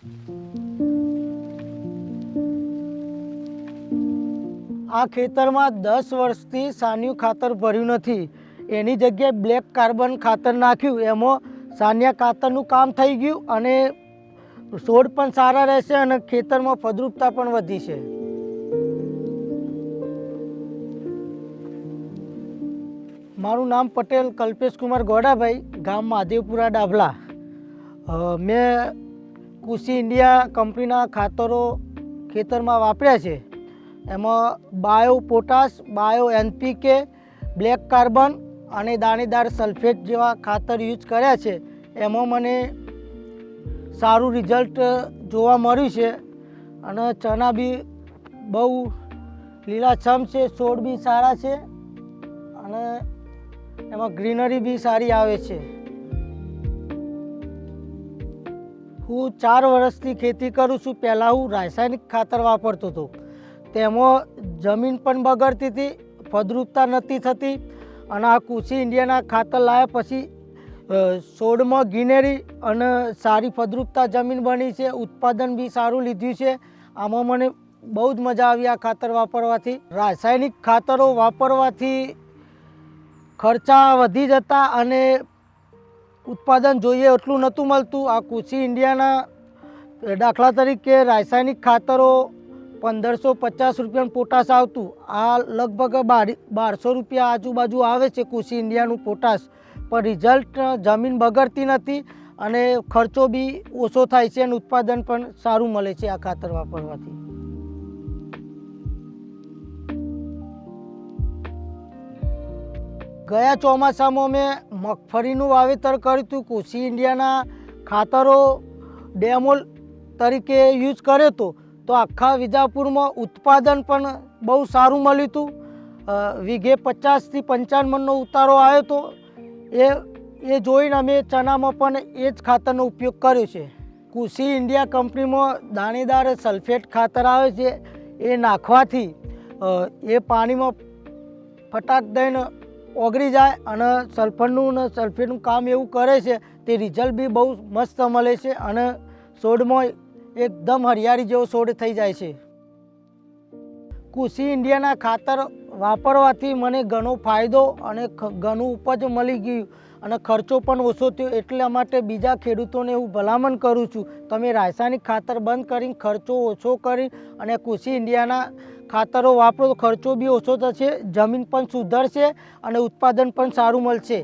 આ ખેતરમાં 10 વર્ષથી સાનિયું ખાતર ભર્યું નથી, એની જગ્યાએ બ્લેક કાર્બન ખાતર નાખ્યું. એમાં સાનિયા ખાતરનું કામ થઈ ગયું અને છોડ પણ સારા રહેશે અને ખેતરમાં ફળદ્રુપતા પણ વધી છે. મારું નામ પટેલ કલ્પેશ કુમાર ગોડાભાઈ, ગામ મહાદેવપુરા ડાભલા. મેં કૃષિ ઇન્ડિયા કંપનીના ખાતરો ખેતરમાં વાપર્યા છે. એમાં bio potash, bio NPK, black carbon અને દાણેદાર સલ્ફેટ જેવા ખાતર યુઝ કર્યા છે. એમાં મને સારું રિઝલ્ટ જોવા મળ્યું છે અને ચણા બી બહુ લીલાછમ છે, છોડ બી સારા છે અને એમાં ગ્રીનરી બી સારી આવે છે. હું 4 વર્ષથી ખેતી કરું છું. પહેલાં હું રાસાયણિક ખાતર વાપરતો હતો. તેમાં જમીન પણ બગડતી હતી, ફળદ્રુપતા નહોતી થતી અને આ કૃષિ ઇન્ડિયાના ખાતર લાવ્યા પછી છોડમાં ગ્રીનરી અને સારી ફળદ્રુપતા જમીન બની છે, ઉત્પાદન બી સારું લીધું છે. આમાં મને બહુ જ મજા આવી આ ખાતર વાપરવાથી. રાસાયણિક ખાતરો વાપરવાથી ખર્ચા વધી જતા અને ઉત્પાદન જોઈએ એટલું નહોતું મળતું. આ કૃષિ ઇન્ડિયાના દાખલા તરીકે રાસાયણિક ખાતરો 1550 રૂપિયાનું પોટાશ આવતું, આ લગભગ 1200 રૂપિયા આજુબાજુ આવે છે કૃષિ ઇન્ડિયાનું પોટાશ. પણ રિઝલ્ટ જમીન બગડતી નથી અને ખર્ચો બી ઓછો થાય છે અને ઉત્પાદન પણ સારું મળે છે આ ખાતર વાપરવાથી. ગયા ચોમાસામાં મેં મગફળીનું વાવેતર કર્યું હતું. કૃષિ ઇન્ડિયાના ખાતરો ડેમો તરીકે યુઝ કર્યો હતો, તો આખા વિજાપુરમાં ઉત્પાદન પણ બહુ સારું મળ્યું હતું. વીઘે 50થી 55 મણનો ઉતારો આવ્યો હતો. એ જોઈને અમે ચણામાં પણ એ જ ખાતરનો ઉપયોગ કર્યો છે. કૃષિ ઇન્ડિયા કંપનીમાં દાણેદાર સલ્ફેટ ખાતર આવે છે, એ નાખવાથી એ પાણીમાં ફટાક દઈને ઓગળી જાય અને સલ્ફરનું ને સલ્ફેટનું કામ એવું કરે છે. તે રિઝલ્ટ બી બહુ મસ્ત મળે છે અને છોડમાં એકદમ હરિયાળી જેવો છોડ થઈ જાય છે. કૃષિ ઇન્ડિયાના ખાતર વાપરવાથી મને ઘણો ફાયદો અને ઘણું ઉપજ મળી ગયું અને ખર્ચો પણ ઓછો થયો. એટલા માટે બીજા ખેડૂતોને હું ભલામણ કરું છું, તમે રાસાયણિક ખાતર બંધ કરીને ખર્ચો ઓછો કરી અને કૃષિ ઇન્ડિયાના ખાતરો વાપરો તો ખર્ચો બી ઓછો થશે, જમીન પણ સુધરશે અને ઉત્પાદન પણ સારું મળશે.